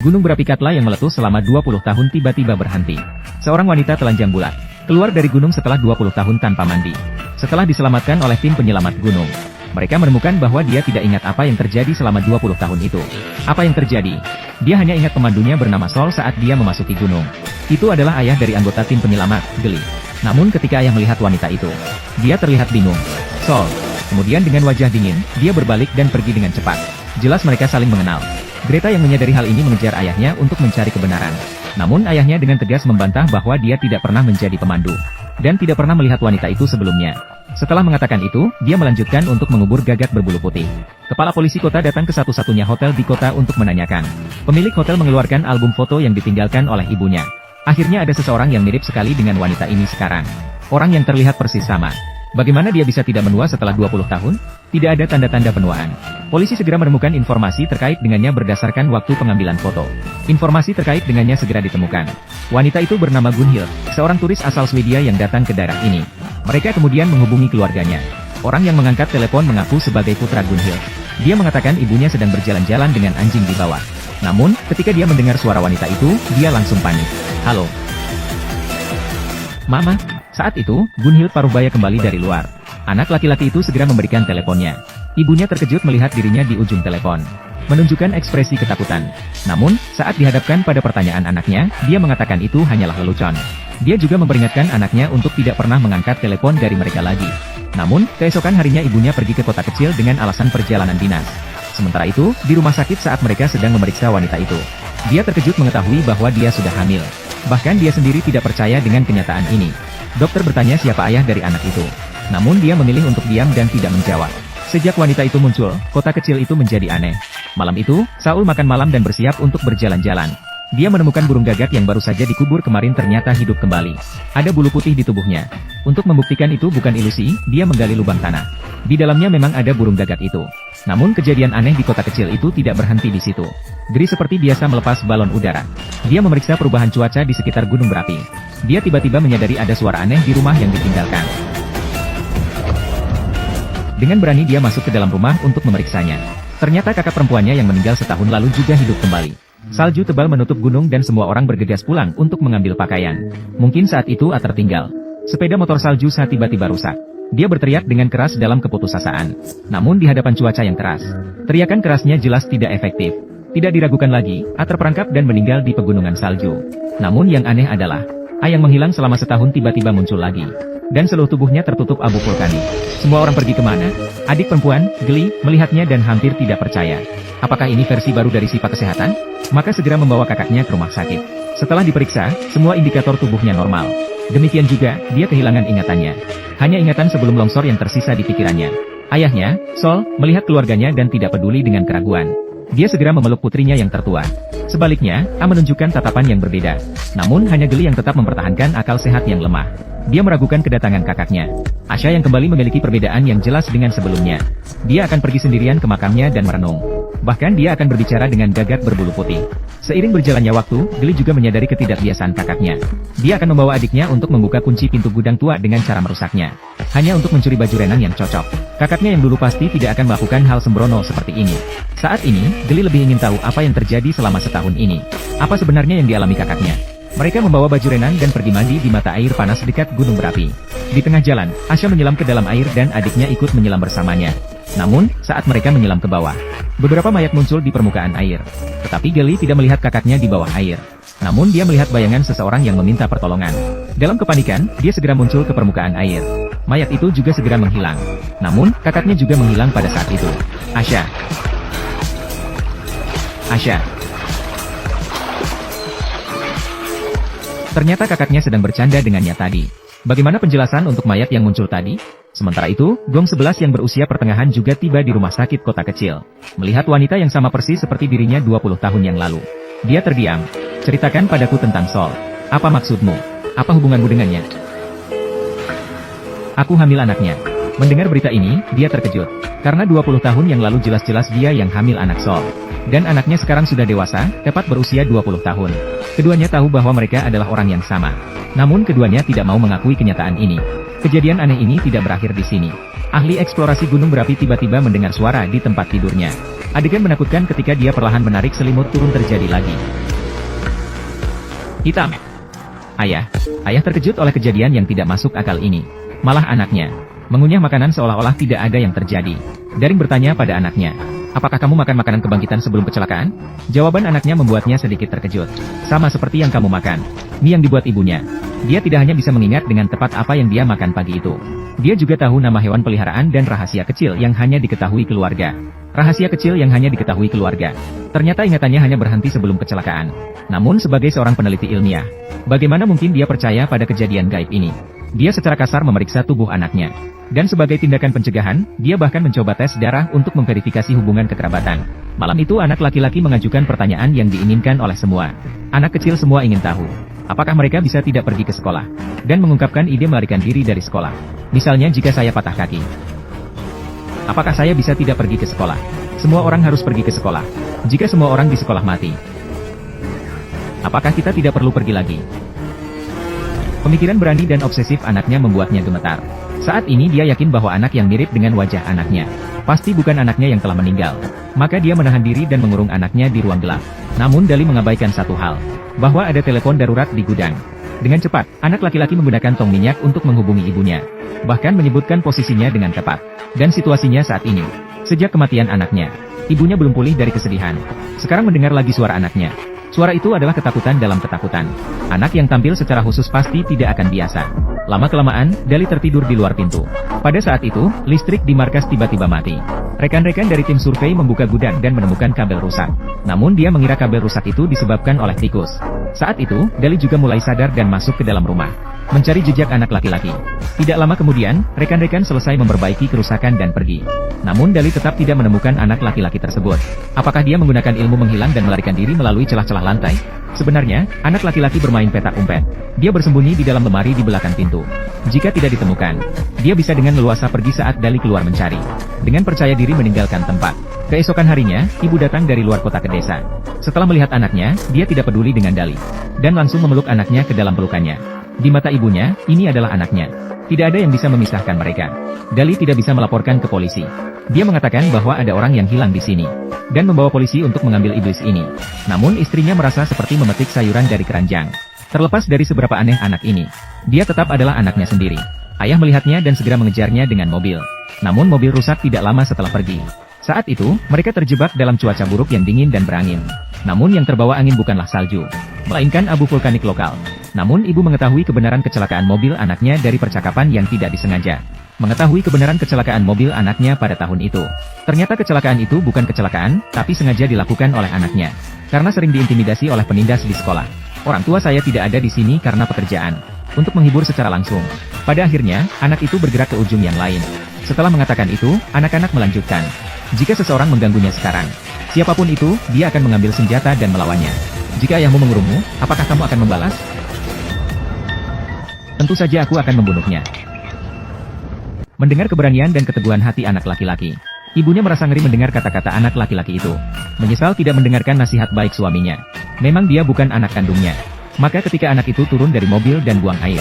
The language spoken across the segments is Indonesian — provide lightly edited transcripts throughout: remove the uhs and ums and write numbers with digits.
Gunung berapi Katla yang meletus selama 20 tahun tiba-tiba berhenti. Seorang wanita telanjang bulat keluar dari gunung setelah 20 tahun tanpa mandi. Setelah diselamatkan oleh tim penyelamat gunung, mereka menemukan bahwa dia tidak ingat apa yang terjadi selama 20 tahun itu. Apa yang terjadi? Dia hanya ingat pemandunya bernama Sol saat dia memasuki gunung. Itu adalah ayah dari anggota tim penyelamat, Geli. Namun ketika ayah melihat wanita itu, dia terlihat bingung. Sol. Kemudian dengan wajah dingin, dia berbalik dan pergi dengan cepat. Jelas mereka saling mengenal. Greta yang menyadari hal ini mengejar ayahnya untuk mencari kebenaran. Namun ayahnya dengan tegas membantah bahwa dia tidak pernah menjadi pemandu. Dan tidak pernah melihat wanita itu sebelumnya. Setelah mengatakan itu, dia melanjutkan untuk mengubur Gagat berbulu putih. Kepala polisi kota datang ke satu-satunya hotel di kota untuk menanyakan. Pemilik hotel mengeluarkan album foto yang ditinggalkan oleh ibunya. Akhirnya ada seseorang yang mirip sekali dengan wanita ini sekarang. Orang yang terlihat persis sama. Bagaimana dia bisa tidak menua setelah 20 tahun? Tidak ada tanda-tanda penuaan. Polisi segera menemukan informasi terkait dengannya berdasarkan waktu pengambilan foto. Informasi terkait dengannya segera ditemukan. Wanita itu bernama Gunhild, seorang turis asal Swedia yang datang ke daerah ini. Mereka kemudian menghubungi keluarganya. Orang yang mengangkat telepon mengaku sebagai putra Gunhild. Dia mengatakan ibunya sedang berjalan-jalan dengan anjing di bawah. Namun, ketika dia mendengar suara wanita itu, dia langsung panik. Halo. Mama. Saat itu, Gunhild Paruhbaya kembali dari luar. Anak laki-laki itu segera memberikan teleponnya. Ibunya terkejut melihat dirinya di ujung telepon. Menunjukkan ekspresi ketakutan. Namun, saat dihadapkan pada pertanyaan anaknya, dia mengatakan itu hanyalah lelucon. Dia juga memperingatkan anaknya untuk tidak pernah mengangkat telepon dari mereka lagi. Namun, keesokan harinya ibunya pergi ke kota kecil dengan alasan perjalanan dinas. Sementara itu, di rumah sakit saat mereka sedang memeriksa wanita itu, dia terkejut mengetahui bahwa dia sudah hamil. Bahkan dia sendiri tidak percaya dengan kenyataan ini. Dokter bertanya siapa ayah dari anak itu. Namun dia memilih untuk diam dan tidak menjawab. Sejak wanita itu muncul, kota kecil itu menjadi aneh. Malam itu, Saul makan malam dan bersiap untuk berjalan-jalan. Dia menemukan burung gagak yang baru saja dikubur kemarin ternyata hidup kembali. Ada bulu putih di tubuhnya. Untuk membuktikan itu bukan ilusi, dia menggali lubang tanah. Di dalamnya memang ada burung gagak itu. Namun kejadian aneh di kota kecil itu tidak berhenti di situ. Gri seperti biasa melepas balon udara. Dia memeriksa perubahan cuaca di sekitar gunung berapi. Dia tiba-tiba menyadari ada suara aneh di rumah yang ditinggalkan. Dengan berani dia masuk ke dalam rumah untuk memeriksanya. Ternyata kakak perempuannya yang meninggal setahun lalu juga hidup kembali. Salju tebal menutup gunung dan semua orang bergegas pulang untuk mengambil pakaian. Mungkin saat itu A tertinggal. Sepeda motor salju saat tiba-tiba rusak. Dia berteriak dengan keras dalam keputusasaan. Namun di hadapan cuaca yang keras, teriakan kerasnya jelas tidak efektif. Tidak diragukan lagi, A terperangkap dan meninggal di pegunungan salju. Namun yang aneh adalah, A yang menghilang selama setahun tiba-tiba muncul lagi. Dan seluruh tubuhnya tertutup abu vulkanik. Semua orang pergi kemana? Adik perempuan, Geli, melihatnya dan hampir tidak percaya. Apakah ini versi baru dari sifat kesehatan? Maka segera membawa kakaknya ke rumah sakit. Setelah diperiksa, semua indikator tubuhnya normal. Demikian juga, dia kehilangan ingatannya. Hanya ingatan sebelum longsor yang tersisa di pikirannya. Ayahnya, Sol, melihat keluarganya dan tidak peduli dengan keraguan. Dia segera memeluk putrinya yang tertua. Sebaliknya, A menunjukkan tatapan yang berbeda. Namun hanya Geli yang tetap mempertahankan akal sehat yang lemah. Dia meragukan kedatangan kakaknya. Asya yang kembali memiliki perbedaan yang jelas dengan sebelumnya. Dia akan pergi sendirian ke makamnya dan merenung. Bahkan dia akan berbicara dengan Gagat berbulu putih. Seiring berjalannya waktu, Geli juga menyadari ketidakbiasaan kakaknya. Dia akan membawa adiknya untuk membuka kunci pintu gudang tua dengan cara merusaknya. Hanya untuk mencuri baju renang yang cocok. Kakaknya yang dulu pasti tidak akan melakukan hal sembrono seperti ini. Saat ini, Geli lebih ingin tahu apa yang terjadi selama setahun ini. Apa sebenarnya yang dialami kakaknya? Mereka membawa baju renang dan pergi mandi di mata air panas dekat gunung berapi. Di tengah jalan, Asya menyelam ke dalam air dan adiknya ikut menyelam bersamanya. Namun, saat mereka menyelam ke bawah, beberapa mayat muncul di permukaan air. Tetapi Geli tidak melihat kakaknya di bawah air. Namun dia melihat bayangan seseorang yang meminta pertolongan. Dalam kepanikan, dia segera muncul ke permukaan air. Mayat itu juga segera menghilang. Namun, kakaknya juga menghilang pada saat itu. Asya. Asya. Ternyata kakaknya sedang bercanda dengannya tadi. Bagaimana penjelasan untuk mayat yang muncul tadi? Sementara itu, Gong 11 yang berusia pertengahan juga tiba di rumah sakit kota kecil. Melihat wanita yang sama persis seperti dirinya 20 tahun yang lalu. Dia terdiam. Ceritakan padaku tentang Sol. Apa maksudmu? Apa hubunganmu dengannya? Aku hamil anaknya. Mendengar berita ini, dia terkejut. Karena 20 tahun yang lalu jelas-jelas dia yang hamil anak Sol. Dan anaknya sekarang sudah dewasa, tepat berusia 20 tahun. Keduanya tahu bahwa mereka adalah orang yang sama. Namun keduanya tidak mau mengakui kenyataan ini. Kejadian aneh ini tidak berakhir di sini. Ahli eksplorasi gunung berapi tiba-tiba mendengar suara di tempat tidurnya. Adegan menakutkan ketika dia perlahan menarik selimut turun terjadi lagi. Hitam. Ayah terkejut oleh kejadian yang tidak masuk akal ini. Malah anaknya mengunyah makanan seolah-olah tidak ada yang terjadi. Daring bertanya pada anaknya, apakah kamu makan makanan kebangkitan sebelum kecelakaan? Jawaban anaknya membuatnya sedikit terkejut. Sama seperti yang kamu makan. Mie yang dibuat ibunya. Dia tidak hanya bisa mengingat dengan tepat apa yang dia makan pagi itu. Dia juga tahu nama hewan peliharaan dan rahasia kecil yang hanya diketahui keluarga. Rahasia kecil yang hanya diketahui keluarga. Ternyata ingatannya hanya berhenti sebelum kecelakaan. Namun sebagai seorang peneliti ilmiah, bagaimana mungkin dia percaya pada kejadian gaib ini? Dia secara kasar memeriksa tubuh anaknya. Dan sebagai tindakan pencegahan, dia bahkan mencoba tes darah untuk memverifikasi hubungan kekerabatan. Malam itu anak laki-laki mengajukan pertanyaan yang diinginkan oleh semua. Anak kecil semua ingin tahu, apakah mereka bisa tidak pergi ke sekolah? Dan mengungkapkan ide melarikan diri dari sekolah. Misalnya jika saya patah kaki. Apakah saya bisa tidak pergi ke sekolah? Semua orang harus pergi ke sekolah. Jika semua orang di sekolah mati, apakah kita tidak perlu pergi lagi? Pemikiran berani dan obsesif anaknya membuatnya gemetar. Saat ini dia yakin bahwa anak yang mirip dengan wajah anaknya pasti bukan anaknya yang telah meninggal. Maka dia menahan diri dan mengurung anaknya di ruang gelap. Namun Dali mengabaikan satu hal, bahwa ada telepon darurat di gudang. Dengan cepat, anak laki-laki menggunakan tong minyak untuk menghubungi ibunya. Bahkan menyebutkan posisinya dengan tepat. Dan situasinya saat ini. Sejak kematian anaknya, ibunya belum pulih dari kesedihan. Sekarang mendengar lagi suara anaknya. Suara itu adalah ketakutan dalam ketakutan. Anak yang tampil secara khusus pasti tidak akan biasa. Lama-kelamaan, Dali tertidur di luar pintu. Pada saat itu, listrik di markas tiba-tiba mati. Rekan-rekan dari tim survei membuka gudang dan menemukan kabel rusak. Namun dia mengira kabel rusak itu disebabkan oleh tikus. Saat itu, Dali juga mulai sadar dan masuk ke dalam rumah, mencari jejak anak laki-laki. Tidak lama kemudian, rekan-rekan selesai memperbaiki kerusakan dan pergi. Namun Dali tetap tidak menemukan anak laki-laki tersebut. Apakah dia menggunakan ilmu menghilang dan melarikan diri melalui celah-celah lantai? Sebenarnya, anak laki-laki bermain petak umpet. Dia bersembunyi di dalam lemari di belakang pintu. Jika tidak ditemukan, dia bisa dengan leluasa pergi saat Dali keluar mencari. Dengan percaya diri meninggalkan tempat. Keesokan harinya, ibu datang dari luar kota ke desa. Setelah melihat anaknya, dia tidak peduli dengan Dali. Dan langsung memeluk anaknya ke dalam pelukannya. Di mata ibunya, ini adalah anaknya. Tidak ada yang bisa memisahkan mereka. Dali tidak bisa melaporkan ke polisi. Dia mengatakan bahwa ada orang yang hilang di sini. Dan membawa polisi untuk mengambil iblis ini. Namun istrinya merasa seperti memetik sayuran dari keranjang. Terlepas dari seberapa aneh anak ini, dia tetap adalah anaknya sendiri. Ayah melihatnya dan segera mengejarnya dengan mobil. Namun mobil rusak tidak lama setelah pergi. Saat itu, mereka terjebak dalam cuaca buruk yang dingin dan berangin. Namun yang terbawa angin bukanlah salju, melainkan abu vulkanik lokal. Namun ibu mengetahui kebenaran kecelakaan mobil anaknya dari percakapan yang tidak disengaja. Mengetahui kebenaran kecelakaan mobil anaknya pada tahun itu. Ternyata kecelakaan itu bukan kecelakaan, tapi sengaja dilakukan oleh anaknya. Karena sering diintimidasi oleh penindas di sekolah. Orang tua saya tidak ada di sini karena pekerjaan. Untuk menghibur secara langsung. Pada akhirnya, anak itu bergerak ke ujung yang lain. Setelah mengatakan itu, anak-anak melanjutkan. Jika seseorang mengganggunya sekarang, siapapun itu, dia akan mengambil senjata dan melawannya. Jika ayahmu mengurungmu, apakah kamu akan membalas? Tentu saja aku akan membunuhnya. Mendengar keberanian dan keteguhan hati anak laki-laki, ibunya merasa ngeri mendengar kata-kata anak laki-laki itu. Menyesal tidak mendengarkan nasihat baik suaminya. Memang dia bukan anak kandungnya. Maka ketika anak itu turun dari mobil dan buang air,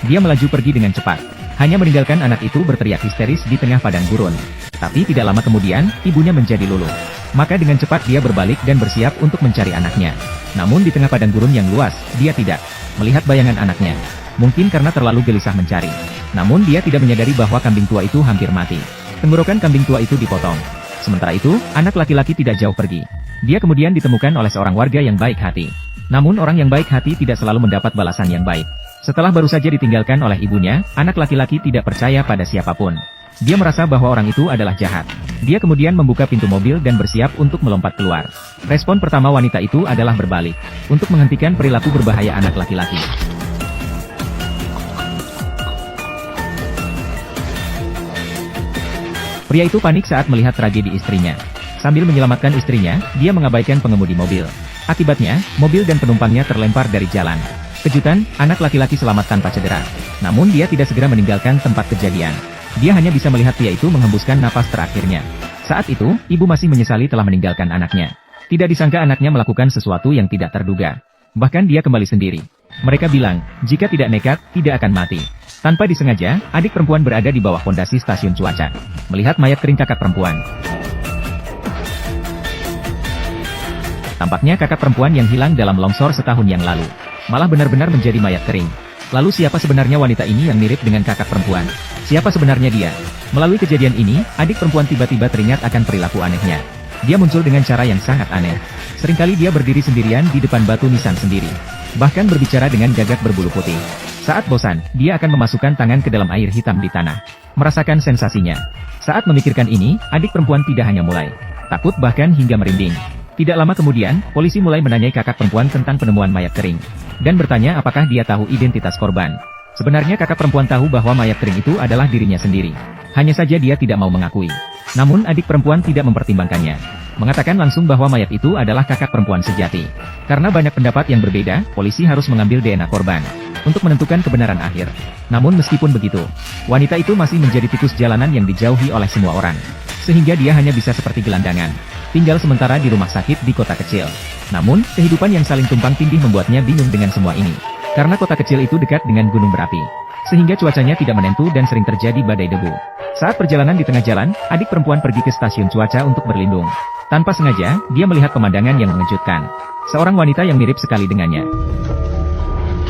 dia melaju pergi dengan cepat. Hanya meninggalkan anak itu berteriak histeris di tengah padang gurun. Tapi tidak lama kemudian, ibunya menjadi luluh. Maka dengan cepat dia berbalik dan bersiap untuk mencari anaknya. Namun di tengah padang gurun yang luas, dia tidak melihat bayangan anaknya. Mungkin karena terlalu gelisah mencari. Namun dia tidak menyadari bahwa kambing tua itu hampir mati. Tenggorokan kambing tua itu dipotong. Sementara itu, anak laki-laki tidak jauh pergi. Dia kemudian ditemukan oleh seorang warga yang baik hati. Namun orang yang baik hati tidak selalu mendapat balasan yang baik. Setelah baru saja ditinggalkan oleh ibunya, anak laki-laki tidak percaya pada siapapun. Dia merasa bahwa orang itu adalah jahat. Dia kemudian membuka pintu mobil dan bersiap untuk melompat keluar. Respon pertama wanita itu adalah berbalik, untuk menghentikan perilaku berbahaya anak laki-laki. Pria itu panik saat melihat tragedi istrinya. Sambil menyelamatkan istrinya, dia mengabaikan pengemudi mobil. Akibatnya, mobil dan penumpangnya terlempar dari jalan. Kejutan, anak laki-laki selamat tanpa cedera. Namun dia tidak segera meninggalkan tempat kejadian. Dia hanya bisa melihat pria itu menghembuskan napas terakhirnya. Saat itu, ibu masih menyesali telah meninggalkan anaknya. Tidak disangka anaknya melakukan sesuatu yang tidak terduga. Bahkan dia kembali sendiri. Mereka bilang, jika tidak nekat, tidak akan mati. Tanpa disengaja, adik perempuan berada di bawah fondasi stasiun cuaca. Melihat mayat kering kakak perempuan. Tampaknya kakak perempuan yang hilang dalam longsor setahun yang lalu. Malah benar-benar menjadi mayat kering. Lalu siapa sebenarnya wanita ini yang mirip dengan kakak perempuan? Siapa sebenarnya dia? Melalui kejadian ini, adik perempuan tiba-tiba teringat akan perilaku anehnya. Dia muncul dengan cara yang sangat aneh. Seringkali dia berdiri sendirian di depan batu nisan sendiri. Bahkan berbicara dengan gagak berbulu putih. Saat bosan, dia akan memasukkan tangan ke dalam air hitam di tanah. Merasakan sensasinya. Saat memikirkan ini, adik perempuan tidak hanya mulai takut bahkan hingga merinding. Tidak lama kemudian, polisi mulai menanyai kakak perempuan tentang penemuan mayat kering. Dan bertanya apakah dia tahu identitas korban. Sebenarnya kakak perempuan tahu bahwa mayat kering itu adalah dirinya sendiri. Hanya saja dia tidak mau mengakui. Namun adik perempuan tidak mempertimbangkannya. Mengatakan langsung bahwa mayat itu adalah kakak perempuan sejati. Karena banyak pendapat yang berbeda, polisi harus mengambil DNA korban untuk menentukan kebenaran akhir. Namun meskipun begitu, wanita itu masih menjadi tikus jalanan yang dijauhi oleh semua orang. Sehingga dia hanya bisa seperti gelandangan, tinggal sementara di rumah sakit di kota kecil. Namun, kehidupan yang saling tumpang tindih membuatnya bingung dengan semua ini. Karena kota kecil itu dekat dengan gunung berapi. Sehingga cuacanya tidak menentu dan sering terjadi badai debu. Saat perjalanan di tengah jalan, adik perempuan pergi ke stasiun cuaca untuk berlindung. Tanpa sengaja, dia melihat pemandangan yang mengejutkan. Seorang wanita yang mirip sekali dengannya.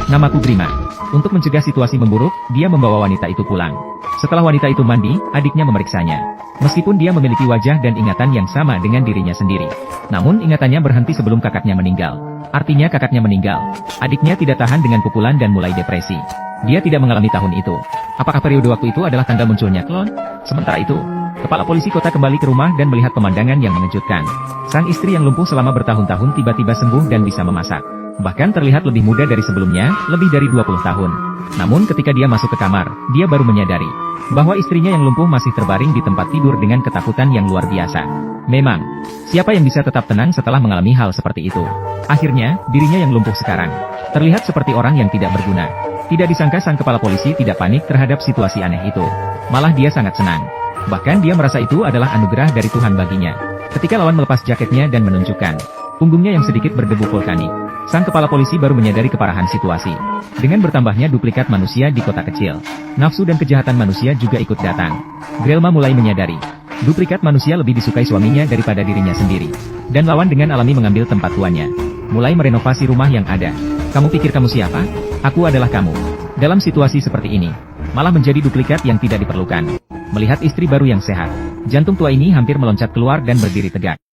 Namaku Grima. Untuk mencegah situasi memburuk, dia membawa wanita itu pulang. Setelah wanita itu mandi, adiknya memeriksanya. Meskipun dia memiliki wajah dan ingatan yang sama dengan dirinya sendiri. Namun ingatannya berhenti sebelum kakaknya meninggal. Artinya kakaknya meninggal. Adiknya tidak tahan dengan pukulan dan mulai depresi. Dia tidak mengalami tahun itu. Apakah periode waktu itu adalah tanggal munculnya klon? Sementara itu, kepala polisi kota kembali ke rumah dan melihat pemandangan yang mengejutkan. Sang istri yang lumpuh selama bertahun-tahun tiba-tiba sembuh dan bisa memasak. Bahkan terlihat lebih muda dari sebelumnya, lebih dari 20 tahun. Namun ketika dia masuk ke kamar, dia baru menyadari bahwa istrinya yang lumpuh masih terbaring di tempat tidur dengan ketakutan yang luar biasa. Memang, siapa yang bisa tetap tenang setelah mengalami hal seperti itu? Akhirnya, dirinya yang lumpuh sekarang terlihat seperti orang yang tidak berguna. Tidak disangka sang kepala polisi tidak panik terhadap situasi aneh itu. Malah dia sangat senang. Bahkan dia merasa itu adalah anugerah dari Tuhan baginya. Ketika lawan melepas jaketnya dan menunjukkan punggungnya yang sedikit berdebu vulkanik, sang kepala polisi baru menyadari keparahan situasi. Dengan bertambahnya duplikat manusia di kota kecil, nafsu dan kejahatan manusia juga ikut datang. Grelma mulai menyadari, duplikat manusia lebih disukai suaminya daripada dirinya sendiri. Dan lawan dengan alami mengambil tempat tuannya. Mulai merenovasi rumah yang ada. Kamu pikir kamu siapa? Aku adalah kamu. Dalam situasi seperti ini, malah menjadi duplikat yang tidak diperlukan. Melihat istri baru yang sehat, jantung tua ini hampir meloncat keluar dan berdiri tegak.